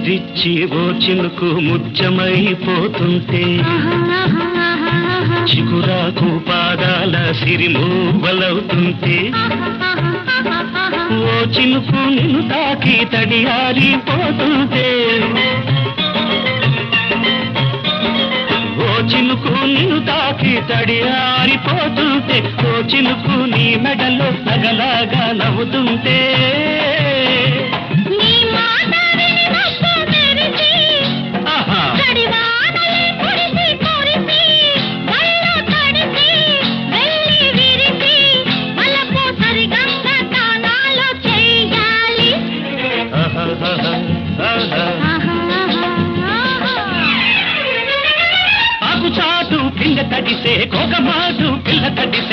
ముద్దిచ్చి ఓ చినుకు ముత్యమైపోతుంటే చిగురాకు పాదాల సిరిమూవలవుతుంటే ఓ చినుకు నిన్ను తాకి తడియారిపోతుంటే ఓ చినుకు నిన్ను తాకి తడియారిపోతుంటే ఓ చినుకు నీ మెడలో నగలాగా నవ్వుతుంటే ఆకు చాటు పింగ తడిసే కోకమాటు పిల్ల తడిసే